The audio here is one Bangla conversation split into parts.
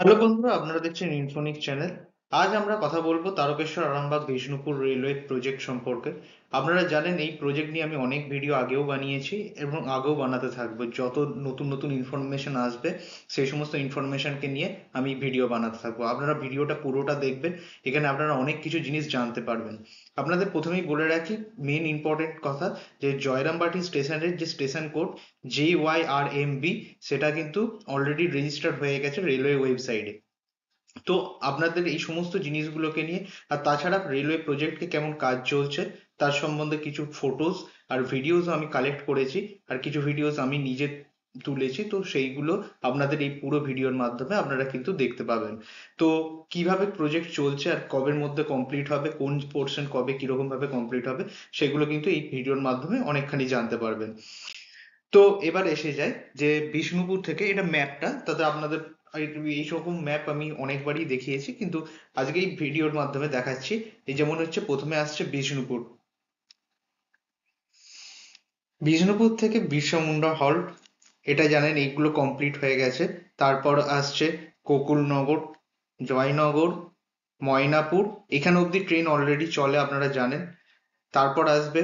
হ্যালো বন্ধুরা, আপনারা দেখছেন ইনফোনিক চ্যানেল। আজ আমরা কথা বলবো তারকেশ্বর আরামবাগ বিষ্ণুপুর রেলওয়ে প্রজেক্ট সম্পর্কে। আপনারা জানেন এই প্রজেক্ট নিয়ে আমি অনেক ভিডিও আগেও বানিয়েছি এবং আগেও বানাতে থাকবো। যত নতুন নতুন ইনফরমেশন আসবে সেই সমস্ত ইনফরমেশনকে নিয়ে আমি ভিডিও বানাতে থাকবো। আপনারা ভিডিওটা পুরোটা দেখবেন, এখানে আপনারা অনেক কিছু জিনিস জানতে পারবেন। আপনাদের প্রথমেই বলে রাখি মেন ইম্পর্টেন্ট কথা, যে জয়রামবাটি স্টেশনের যে স্টেশন কোড JYRMB, সেটা কিন্তু অলরেডি রেজিস্টার্ড হয়ে গেছে রেলওয়ে ওয়েবসাইটে। তো আপনাদের এই সমস্ত জিনিসগুলোকে নিয়ে, আর তাছাড়া রেলওয়ে প্রজেক্টে কেমন কাজ চলছে তার সম্বন্ধে কিছু ফটোস আর ভিডিওস আমি কালেক্ট করেছি, আর কিছু ভিডিওস আমি নিজে তুলেছি। তো সেইগুলো আপনাদের এই পুরো ভিডিওর মাধ্যমে আপনারা কিন্তু দেখতে পাবেন। তো কিভাবে প্রজেক্ট চলছে আর কবের মধ্যে কমপ্লিট হবে, কোন পোর্শন কবে কিরকম ভাবে কমপ্লিট হবে, সেগুলো কিন্তু এই ভিডিওর মাধ্যমে অনেকখানি জানতে পারবেন। তো এবার এসে যায় যে বিষ্ণুপুর থেকে, এটা ম্যাপটা তাতে আপনাদের এইরকম ম্যাপ আমি অনেকবারই দেখিয়েছি, কিন্তু আজকে এই ভিডিওর মাধ্যমে দেখাচ্ছি। এই যেমন হচ্ছে প্রথমে আসছে বিষ্ণুপুর। বিষ্ণুপুর থেকে বিরসা মুন্ডা হল্ট, এটা জানেন এইগুলো কমপ্লিট হয়ে গেছে। তারপর আসছে গোকুলনগর, জয়নগর, ময়নাপুর, এখানে অবধি ট্রেন অলরেডি চলে আপনারা জানেন। তারপর আসবে,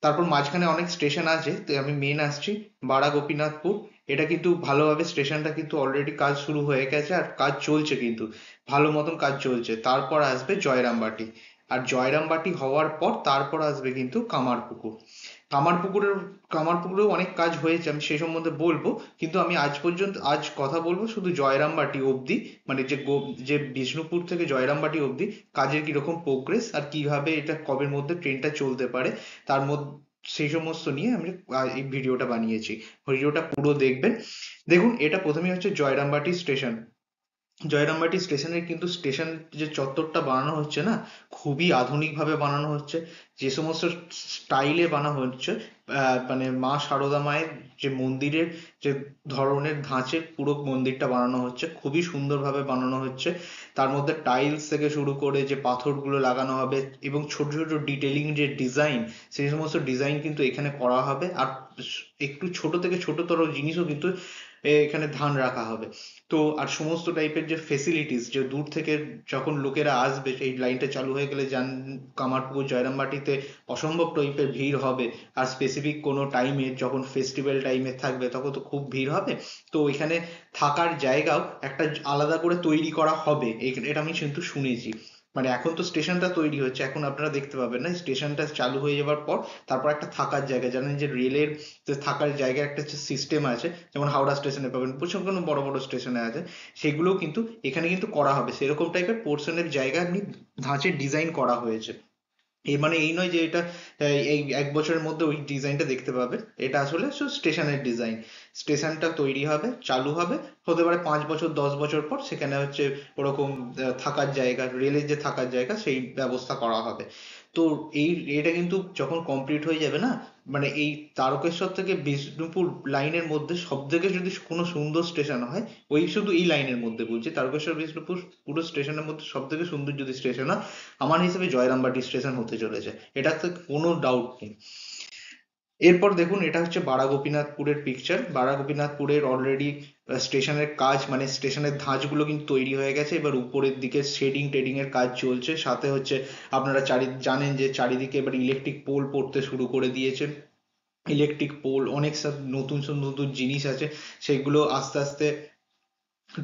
তারপর মাঝখানে অনেক স্টেশন আছে, তো আমি মেন আসছি বাড়া গোপীনাথপুর। এটা কিন্তু ভালোভাবে স্টেশনটা কিন্তু অলরেডি কাজ শুরু হয়ে গেছে আর কাজ চলছে, কিন্তু ভালো মতন কাজ চলছে। তারপর আসবে জয়রামবাটি, আর জয়রামবাটি হওয়ার পর তারপর আসবে কিন্তু কামারপুকুর। কামারপুকুরের কামারপুকুরেও অনেক কাজ হয়েছে, আমি সে সম্বন্ধে বলবো, কিন্তু আমি আজ কথা বলবো শুধু জয়রামবাটি অবধি। মানে যে বিষ্ণুপুর থেকে জয়রামবাটি অবধি কাজের কিরকম প্রোগ্রেস আর কিভাবে এটা কবের মধ্যে ট্রেনটা চলতে পারে, তার মধ্যে সেই সমস্ত নিয়ে আমি এই ভিডিওটা বানিয়েছি। ভিডিওটা পুরো দেখবেন। দেখুন, এটা প্রথমেই হচ্ছে জয়রামবাটি স্টেশন। জয়রামবাটি স্টেশনের কিন্তু স্টেশন যে চত্বরটা বানানো হচ্ছে না, খুবই আধুনিক ভাবে বানানো হচ্ছে। যে সমস্ত স্টাইলে বানানো হচ্ছে, মানে মা সারদা মায়ের যে মন্দিরের যে ধরনের ধাঁচে পুরো মন্দিরটা বানানো হচ্ছে, খুবই সুন্দরভাবে বানানো হচ্ছে। তার মধ্যে টাইলস থেকে শুরু করে যে পাথরগুলো লাগানো হবে এবং ছোট ছোট ডিটেলিং যে ডিজাইন, সেই সমস্ত ডিজাইন কিন্তু এখানে করা হবে। আর একটু ছোট থেকে ছোটতর জিনিসও কিন্তু এখানে ধান রাখা হবে। তো আর সমস্ত টাইপের যে ফেসিলিটিস, যে দূর থেকে যখন লোকেরা আসবে এই লাইনটা চালু হয়ে গেলে, কামারপুকুর জয়রামবাটিতে অসম্ভব টাইপের ভিড় হবে। আর স্পেসিফিক কোনো টাইমে যখন ফেস্টিভ্যাল টাইমে থাকবে তখন তো খুব ভিড় হবে। তো এখানে থাকার জায়গাও একটা আলাদা করে তৈরি করা হবে, এটা আমি কিন্তু শুনেছি। মানে এখন তো স্টেশনটা তৈরি হচ্ছে, এখন আপনারা দেখতে পাবেন না, স্টেশনটা চালু হয়ে যাওয়ার পর তারপর একটা থাকার জায়গা, জানেন যে রেলের যে থাকার জায়গার একটা সিস্টেম আছে, যেমন হাওড়া স্টেশনে পাবেন, প্রচুর কোনো বড় বড় স্টেশনে আছে, সেগুলোও কিন্তু এখানে কিন্তু করা হবে। সেরকম টাইপের পোর্শনের জায়গা এমনি ধাঁচের ডিজাইন করা হয়েছে। এর মানে এই নয় যে এটা এই এক বছরের মধ্যে ওই ডিজাইনটা দেখতে পাবে। এটা আসলে স্টেশনের ডিজাইন। স্টেশনটা তৈরি হবে, চালু হবে, হতে পারে 5 বছর 10 বছর পর সেখানে হচ্ছে ওরকম থাকার জায়গা, রেলের যে থাকার জায়গা সেই ব্যবস্থা করা হবে। তো এই এটা কিন্তু যখন কমপ্লিট হয়ে যাবে না, মানে এই তারকেশ্বর থেকে বিষ্ণুপুর লাইনের মধ্যে সব থেকে যদি কোনো সুন্দর স্টেশন হয়, ওই শুধু এই লাইনের মধ্যে বলছি, তারকেশ্বর বিষ্ণুপুর পুরো স্টেশনের মধ্যে সব থেকে সুন্দর যদি স্টেশন হয়, আমার হিসেবে জয়রামবাটি স্টেশন হতে চলেছে, এটাতে কোনো ডাউট নেই। এরপর দেখুন, এটা হচ্ছে বাড়া গোপীনাথপুরের পিকচার। বাড়া গোপীনাথপুরের অলরেডি স্টেশনের কাজ, মানে স্টেশনের ধাঁচগুলো কিন্তু তৈরি হয়ে গেছে, এবার উপরের দিকে শেডিং টেডিং এর কাজ চলছে। সাথে হচ্ছে আপনারা জানেন যে চারিদিকে এবার ইলেকট্রিক পোল পড়তে শুরু করে দিয়েছে। ইলেকট্রিক পোল, অনেক সব নতুন সব নতুন জিনিস আছে, সেগুলো আস্তে আস্তে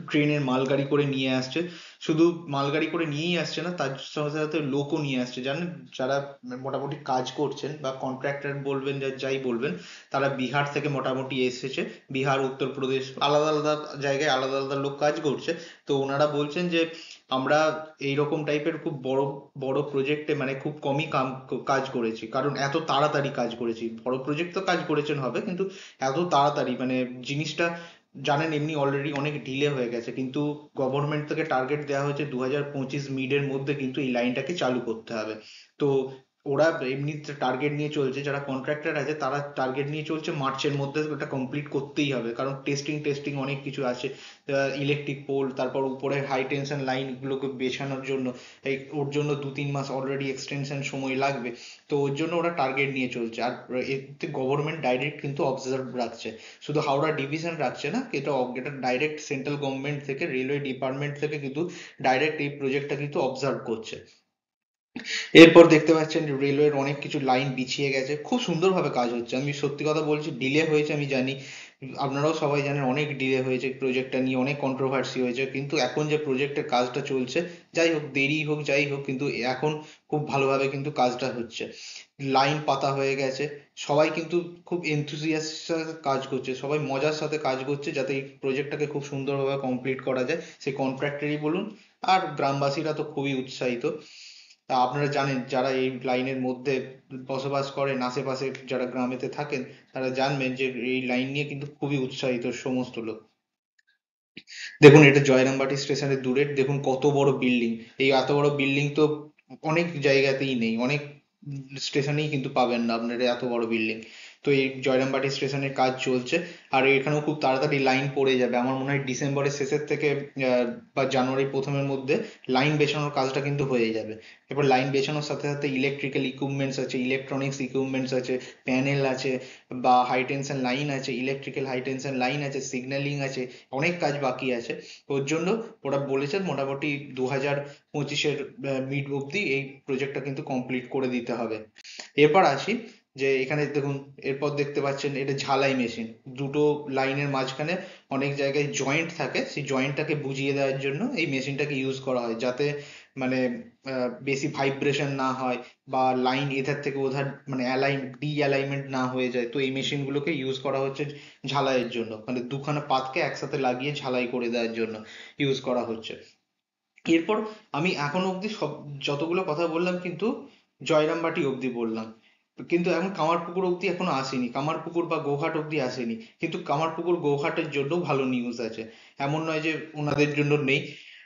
ট্রেনের মালগাড়ি করে নিয়ে আসছে। শুধু মালগাড়ি করে নিয়েই আসছে না, তার সাথে সাথে লোকও নিয়ে আসছে, জানেন, যারা মোটামুটি কাজ করছেন বা কন্ট্রাক্টর বলবেন, যাই বলবেন, তারা বিহার থেকে মোটামুটি এসেছে। বিহার, উত্তরপ্রদেশ, আলাদা আলাদা জায়গায় আলাদা আলাদা লোক কাজ করছে। তো ওনারা বলছেন যে আমরা এইরকম টাইপের খুব বড় বড় প্রজেক্টে মানে খুব কমই কাজ করেছি, কারণ এত তাড়াতাড়ি কাজ করেছি। বড় প্রজেক্ট তো কাজ করেছেন হবে, কিন্তু এত তাড়াতাড়ি মানে জিনিসটা, জানেন এমনি অলরেডি অনেক ডিলে হয়ে গেছে, কিন্তু গভর্নমেন্ট থেকে টার্গেট দেওয়া হয়েছে 2025 মিডের মধ্যে কিন্তু এই লাইনটাকে চালু করতে হবে। তো ওরা এমনিতে টার্গেট নিয়ে চলছে, যারা কন্ট্রাক্টর আছে তারা টার্গেট নিয়ে চলছে মার্চের মধ্যে ওটা কমপ্লিট করতেই হবে, কারণ টেস্টিং অনেক কিছু আছে, ইলেকট্রিক পোল, তারপর উপরে হাই টেনশন লাইন গুলোকে বেছানোর জন্য ওর জন্য 2-3 মাস অলরেডি এক্সটেনশন সময় লাগবে। তো ওর জন্য ওরা টার্গেট নিয়ে চলছে। আর এতে গভর্নমেন্ট ডাইরেক্ট কিন্তু অবজার্ভ রাখছে, শুধু হাওড়া ডিভিশন রাখছে না, এটা ডাইরেক্ট সেন্ট্রাল গভর্নমেন্ট থেকে, রেলওয়ে ডিপার্টমেন্ট থেকে কিন্তু ডাইরেক্ট এই প্রজেক্টটা কিন্তু অবজার্ভ করছে। এরপর দেখতে পাচ্ছেন রেলওয়ের অনেক কিছু লাইন বিছিয়ে গেছে, খুব সুন্দরভাবে কাজ হচ্ছে। আমি সত্যি কথা বলছি, ডিলে হয়েছে আমি জানি, আপনারাও সবাই জানেন অনেক ডিলে হয়েছে প্রজেক্টটা নিয়ে, অনেক কন্ট্রোভার্সি হয়েছে, কিন্তু এখন যে প্রজেক্টের কাজটা চলছে, যাই হোক দেরি হোক যাই হোক, কিন্তু এখন খুব ভালোভাবে কিন্তু কাজটা হচ্ছে। লাইন পাতা হয়ে গেছে, সবাই কিন্তু খুব এনথুজিয়াস্টের সাথে কাজ করছে, সবাই মজার সাথে কাজ করছে যাতে এই প্রজেক্টটাকে খুব সুন্দরভাবে কমপ্লিট করা যায়, সে কন্ট্রাক্টরই বলুন আর গ্রামবাসীরা তো খুবই উৎসাহিত। তা আপনারা জানেন যারা এই লাইনের মধ্যে বসবাস করেন, আশেপাশে যারা গ্রামেতে থাকেন, তারা জানবেন যে এই লাইন নিয়ে কিন্তু খুবই উৎসাহিত সমস্ত লোক। দেখুন এটা জয়রামবাটি স্টেশনের দূরে, দেখুন কত বড় বিল্ডিং। এই এত বড় বিল্ডিং তো অনেক জায়গাতেই নেই, অনেক স্টেশনেই কিন্তু পাবেন না আপনারা এত বড় বিল্ডিং। তো এই জয়রামবাটি স্টেশনের কাজ চলছে, আর এখানেও খুব তাড়াতাড়ি লাইন পড়ে যাবে, আমার মনে হয় ডিসেম্বরের শেষের থেকে বা জানুয়ারি প্রথমের মধ্যে লাইন বেছানোর কাজটা কিন্তু হয়ে যাবে। এবার লাইন বেছানোর সাথে সাথে ইলেকট্রিক্যাল ইকুইপমেন্টস আছে, ইলেকট্রনিক্স ইকুইপমেন্টস আছে, প্যানেল আছে, বা হাই টেনশন লাইন আছে, ইলেকট্রিক্যাল হাই টেনশন লাইন আছে, সিগন্যালিং আছে, অনেক কাজ বাকি আছে। ওর জন্য ওরা বলেছেন মোটামুটি 2025-এর মিড অব্দি এই প্রজেক্টটা কিন্তু কমপ্লিট করে দিতে হবে। এরপর আসি যে এখানে দেখুন, এরপর দেখতে পাচ্ছেন এটা ঝালাই মেশিন। দুটো লাইনের মাঝখানে অনেক জায়গায় জয়েন্ট থাকে, সেই জয়েন্টটাকে বুঝিয়ে দেওয়ার জন্য এই মেশিনটাকে ইউজ করা হয়, যাতে মানে বেশি ভাইব্রেশন না হয়, বা লাইন এধার থেকে ওধার মানে ডি অ্যালাইনমেন্ট না হয়ে যায়। তো এই মেশিন গুলোকে ইউজ করা হচ্ছে ঝালাইয়ের জন্য, মানে দুখানা পাতকে একসাথে লাগিয়ে ঝালাই করে দেওয়ার জন্য ইউজ করা হচ্ছে। এরপর আমি এখনো অব্দি সব যতগুলো কথা বললাম কিন্তু জয়রামবাটি অব্দি বললাম, কিন্তু এখন কামারপুকুর অব্দি এখনো আসেনি, কামারপুকুর বা গৌহাট অব্দি আসেনি। কিন্তু কামারপুকুর গৌহাটের জন্য ভালো নিউজ আছে, এমন নয় যে ওনাদের জন্য নেই।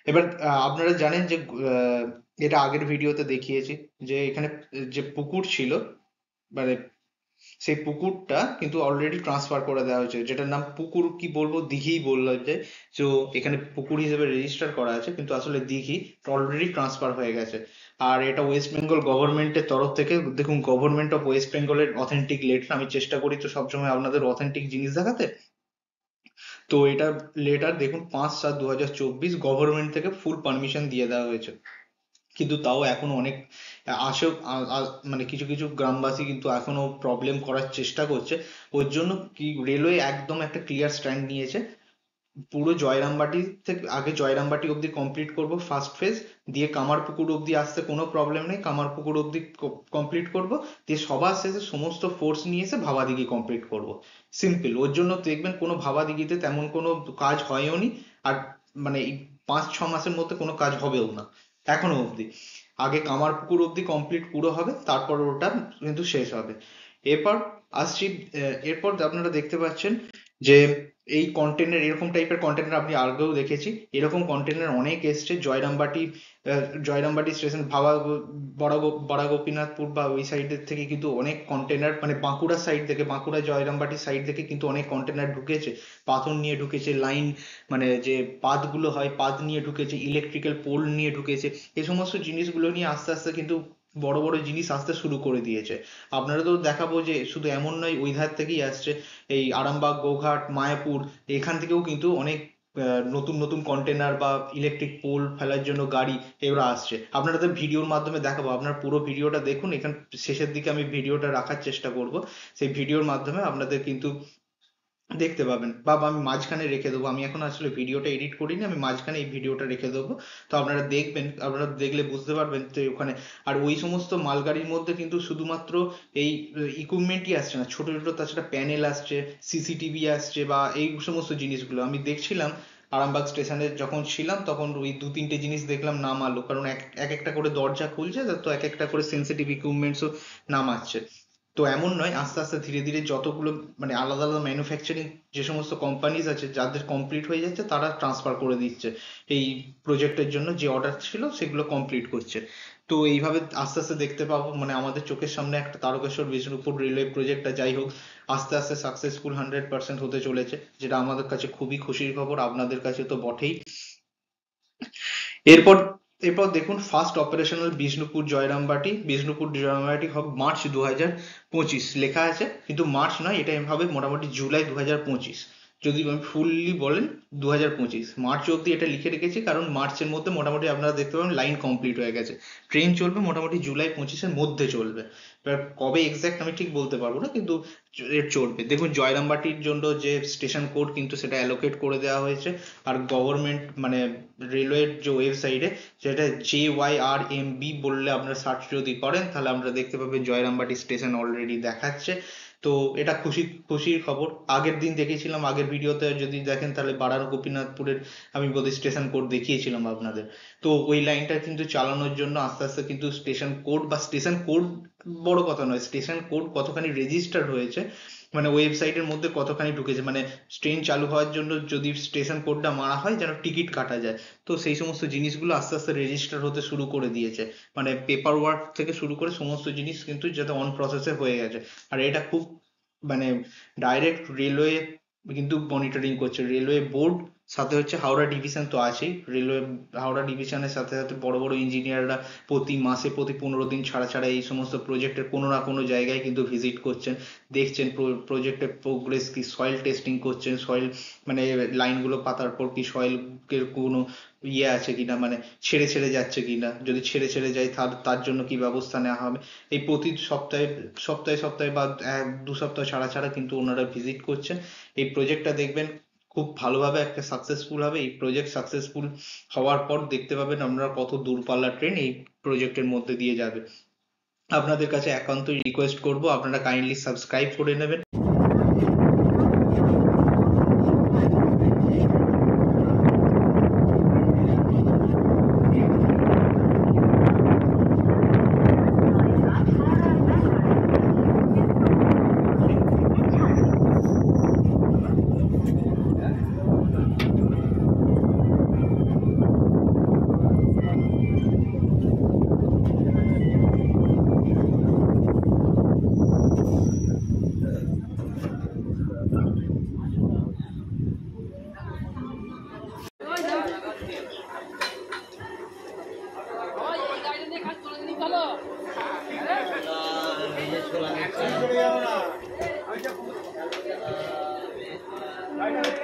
এবার আপনারা জানেন যে এটা আগের ভিডিওতে দেখিয়েছি, যে এখানে যে পুকুর ছিল, মানে সেই পুকুরটা কিন্তু অলরেডি ট্রান্সফার করে দেওয়া হয়েছে, যেটার নাম পুকুর কি বলবো, দিঘিই বললো যায়। তো এখানে পুকুর হিসেবে রেজিস্টার করা আছে, কিন্তু আসলে দিঘি অলরেডি ট্রান্সফার হয়ে গেছে। আর এটা ওয়েস্ট বেঙ্গল গভর্নমেন্টের তরফ থেকে, দেখুন গভর্নমেন্ট অফ ওয়েস্ট বেঙ্গলের অথেন্টিক লেটার, আমি চেষ্টা করি তো সবসময় আপনাদের অথেন্টিক জিনিস দেখাতে। তো এটা লেটার দেখুন, 5/7/2024 গভর্নমেন্ট থেকে ফুল পারমিশন দিয়ে দেওয়া হয়েছে। কিন্তু তাও এখনো অনেক আসে, মানে কিছু কিছু গ্রামবাসী কিন্তু এখনো প্রবলেম করার চেষ্টা করছে। ওর জন্য কি রেলওয়ে একদম একটা ক্লিয়ার স্ট্যান্ড নিয়েছে, পুরো জয়রামবাটি থেকে আগে জয়রামবাটি অব্দি কমপ্লিট করব ফার্স্ট ফেজ, দিয়ে কামারপুকুর অব্দি আসতে কোনো প্রবলেম নেই, কামারপুকুর অব্দি কমপ্লিট করব, দিয়ে সবার শেষে সমস্ত ফোর্স নিয়ে এসে ভাবাদিঘি কমপ্লিট করব। সিম্পল। ওর জন্য দেখবেন কোনো ভাবাদিঘিতে তেমন কোনো কাজ হয়ও নি, আর মানে এই 5-6 মাসের মধ্যে কোনো কাজ হবেও না এখনো অব্দি। আগে কামারপুকুর অব্দি কমপ্লিট পুরো হবে, তারপর ওটা কিন্তু শেষ হবে। এরপর আসছি, এরপর আপনারা দেখতে পাচ্ছেন যে এই কন্টেনার, এরকম টাইপের কন্টেনার আপনি আগেও দেখেছি, এরকম কন্টেনার অনেক এসছে জয়রামবাটি, জয়রামবাটি স্টেশন ভাবা বড়া গোপীনাথপুর বা ওই সাইডের থেকে কিন্তু অনেক কন্টেনার, মানে বাঁকুড়া সাইড থেকে, বাঁকুড়া জয়রামবাটি সাইড থেকে কিন্তু অনেক কন্টেনার ঢুকেছে, পাথর নিয়ে ঢুকেছে, লাইন মানে যে পাতগুলো হয় পাত নিয়ে ঢুকেছে, ইলেকট্রিক্যাল পোল নিয়ে ঢুকেছে। এই সমস্ত জিনিসগুলো নিয়ে আস্তে আস্তে কিন্তু বড় বড় জিনিস আসতে শুরু করে দিয়েছে। আপনারা তো দেখাবো যে শুধু এমন নয় ওই ধার থেকেই আসছে, এই আরামবাগ, গোঘাট, মায়াপুর, এখান থেকেও কিন্তু অনেক নতুন নতুন কন্টেনার বা ইলেকট্রিক পোল ফেলার জন্য গাড়ি এগুলো আসছে। আপনাদের ভিডিওর মাধ্যমে দেখাবো, আপনারা পুরো ভিডিওটা দেখুন, এখান শেষের দিকে আমি ভিডিওটা রাখার চেষ্টা করব, সেই ভিডিওর মাধ্যমে আপনাদের কিন্তু দেখতে পাবেন, বা আমি মাঝখানে রেখে দেবো, আমি এখন আসলে ভিডিওটা এডিট করিনি, আমি মাঝখানে এই ভিডিওটা রেখে দেবো। তো আপনারা দেখবেন, আপনারা দেখলে বুঝতে পারবেন তো ওখানে। আর ওই সমস্ত মালগাড়ির মধ্যে কিন্তু শুধুমাত্র এই ইকুইপমেন্টই আসছে না, ছোট ছোট তাছাড়া প্যানেল আসছে, সিসিটিভি আসছে, বা এই সমস্ত জিনিসগুলো আমি দেখছিলাম আরামবাগ স্টেশনে যখন ছিলাম, তখন ওই 2-3টে জিনিস দেখলাম নামালো, কারণ এক এক একটা করে দরজা খুলছে, তো এক একটা করে সেন্সিটিভ ইকুইপমেন্টসও নামাচ্ছে। তো এমন নয়, আস্তে আস্তে ধীরে ধীরে যতগুলো মানে আলাদা আলাদা ম্যানুফ্যাকচারিং যে সমস্ত কোম্পানিজ আছে যাদের কমপ্লিট হয়ে যাচ্ছে, তারা ট্রান্সফার করে দিচ্ছে এই প্রজেক্টের জন্য, যে অর্ডার ছিল সেগুলো কমপ্লিট করছে। তো এইভাবে আস্তে আস্তে দেখতে পাবো, মানে আমাদের চোখের সামনে একটা তারকেশ্বর বিষ্ণুপুর রেলওয়ে প্রজেক্টটা যাই হোক আস্তে আস্তে সাকসেসফুল 100% হতে চলেছে, যেটা আমাদের কাছে খুবই খুশির খবর, আপনাদের কাছে তো বটেই। এরপর এরপর দেখুন ফার্স্ট অপারেশনাল বিষ্ণুপুর জয়রামবাটি হবে মার্চ 2025 লেখা আছে, কিন্তু মার্চ নয়, এটা হবে মোটামুটি জুলাই 2025। যদি আমি ফুললি বলেন 2025 মার্চ অবধি এটা লিখে রেখেছি, কারণ মার্চের মধ্যে মোটামুটি আপনারা দেখতে পাবেন লাইন কমপ্লিট হয়ে গেছে। ট্রেন চলবে মোটামুটি জুলাই 25-এর মধ্যে চলবে। এবার কবে এক্সাক্ট আমি ঠিক বলতে পারবো না, কিন্তু চলবে। দেখুন জয়রামবাটির জন্য যে স্টেশন কোড কিন্তু সেটা অ্যালোকেট করে দেওয়া হয়েছে, আর গভর্নমেন্ট মানে রেলওয়ের যে ওয়েবসাইটে সেটা JYRMB বললে আপনারা সার্চ যদি করেন তাহলে আমরা দেখতে পাবেন জয়রামবাটি স্টেশন অলরেডি দেখাচ্ছে। তো এটা খুশির খবর। আগের দিন দেখেছিলাম, আগের ভিডিওতে যদি দেখেন তাহলে বারার গোপীনাথপুরের আমি বোধহয় স্টেশন কোড দেখিয়েছিলাম আপনাদের। তো ওই লাইনটা কিন্তু চালানোর জন্য আস্তে আস্তে কিন্তু স্টেশন কোড বড় কথা নয়, স্টেশন কোড কতখানি রেজিস্টার হয়েছে, মানে ওয়েবসাইটের মধ্যে কতখানি ঢুকেছে, মানে ট্রেন চালু হওয়ার জন্য যদি স্টেশন কোডটা মারা হয় যেন টিকিট কাটা যায়। তো সেই সমস্ত জিনিসগুলো আস্তে আস্তে রেজিস্টার হতে শুরু করে দিয়েছে, মানে পেপার ওয়ার্ক থেকে শুরু করে সমস্ত জিনিস কিন্তু যাতে অন প্রসেসে হয়ে গেছে। আর এটা খুব মানে ডাইরেক্ট রেলওয়ে কিন্তু মনিটরিং করছে, রেলওয়ে বোর্ড, সাথে হচ্ছে হাওড়া ডিভিশন তো আছেই, রেলওয়ে হাওড়া ডিভিশনের সাথে সাথে বড় বড় ইঞ্জিনিয়াররা প্রতি মাসে প্রতি 15 দিন ছাড়া ছাড়া এই সমস্ত প্রজেক্টের কোনো না কোনো জায়গায় কিন্তু ভিজিট করছেন, দেখছেন প্রজেক্টের প্রোগ্রেস কি, সয়েল টেস্টিং করছেন, সয়েল মানে লাইনগুলো পাতার পর কি সয়েলের কোনো ইয়ে আছে কিনা, মানে ছেড়ে ছেড়ে যাচ্ছে কিনা, যদি ছেড়ে ছেড়ে যায় তার তার জন্য কি ব্যবস্থা নেওয়া হবে। এই প্রতি সপ্তাহে সপ্তাহে সপ্তাহে বা 1-2 সপ্তাহ ছাড়া ছাড়া কিন্তু ওনারা ভিজিট করছেন। এই প্রজেক্টটা দেখবেন খুব ভালোভাবে একটা সাকসেসফুল হবে। এই প্রজেক্ট সাকসেসফুল হওয়ার পর দেখতে পাবেন আমরা কত দূরপাল্লার ট্রেন এই প্রজেক্টের মধ্যে দিয়ে যাবে। আপনাদের কাছে একান্তই রিকোয়েস্ট করব আপনারা কাইন্ডলি সাবস্ক্রাইব করে নেবেন।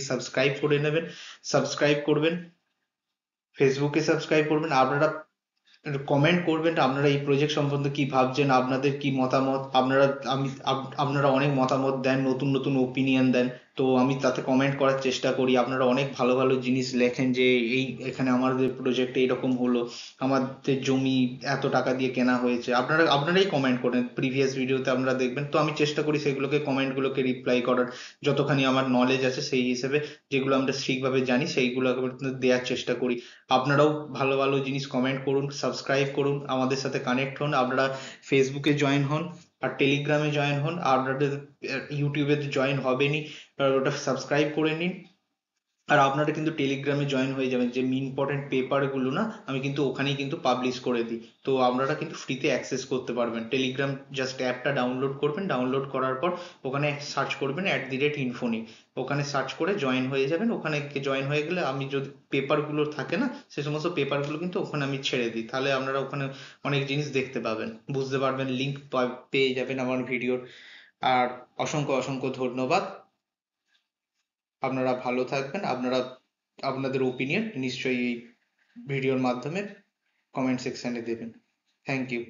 সাবস্ক্রাইব করে নেবেন, সাবস্ক্রাইব করবেন, ফেসবুকে সাবস্ক্রাইব করবেন। আপনারা কমেন্ট করবেন আপনারা এই প্রজেক্ট সম্বন্ধে কি ভাবছেন, আপনাদের কি মতামত, আপনারা অনেক মতামত দেন, নতুন নতুন ওপিনিয়ন দেন, তো আমি তাতে কমেন্ট করার চেষ্টা করি। আপনারা অনেক ভালো ভালো জিনিস লেখেন যে এই এখানে আমাদের প্রজেক্টে এরকম হলো, আমাদের জমি এত টাকা দিয়ে কেনা হয়েছে, আপনারাই কমেন্ট করেন প্রিভিয়াস ভিডিওতে আমরা দেখবেন। তো আমি চেষ্টা করি সেগুলোকে কমেন্টগুলোকে রিপ্লাই করার, যতখানি আমার নলেজ আছে সেই হিসেবে, যেগুলো আমরা ঠিকভাবে জানি সেইগুলো দেওয়ার চেষ্টা করি। আপনারাও ভালো ভালো জিনিস কমেন্ট করুন, সাবস্ক্রাইব করুন, আমাদের সাথে কানেক্ট হন। আপনারা ফেসবুকে জয়েন হন আর টেলিগ্রামে জয়েন হন, আর আপনাদের ইউটিউবে তো জয়েন হবেনই, আর ওটা সাবস্ক্রাইব করে নিন। আর আপনারা কিন্তু টেলিগ্রামে জয়েন হয়ে যাবেন, যে ইম্পর্টেন্ট পেপার গুলো না আমি কিন্তু ওখানেই কিন্তু পাবলিশ করে দিই, তো আপনারা কিন্তু ফ্রিতে অ্যাক্সেস করতে পারবেন। টেলিগ্রাম জাস্ট অ্যাপটা ডাউনলোড করবেন, ডাউনলোড করার পর ওখানে সার্চ করবেন @infoni, ওখানে সার্চ করে জয়েন হয়ে যাবেন। ওখানে জয়েন হয়ে গেলে আমি যদি পেপারগুলো থাকে না সে সমস্ত পেপারগুলো কিন্তু ওখানে আমি ছেড়ে দিই, তাহলে আপনারা ওখানে অনেক জিনিস দেখতে পাবেন, বুঝতে পারবেন, লিঙ্ক পেয়ে যাবেন আমার ভিডিওর। আর অসংখ্য অসংখ্য ধন্যবাদ। আপনারা ভালো থাকবেন। আপনাদের ওপিনিয়ন নিশ্চয়ই এই ভিডিওর মাধ্যমে কমেন্ট সেকশনে দেবেন। Thank you.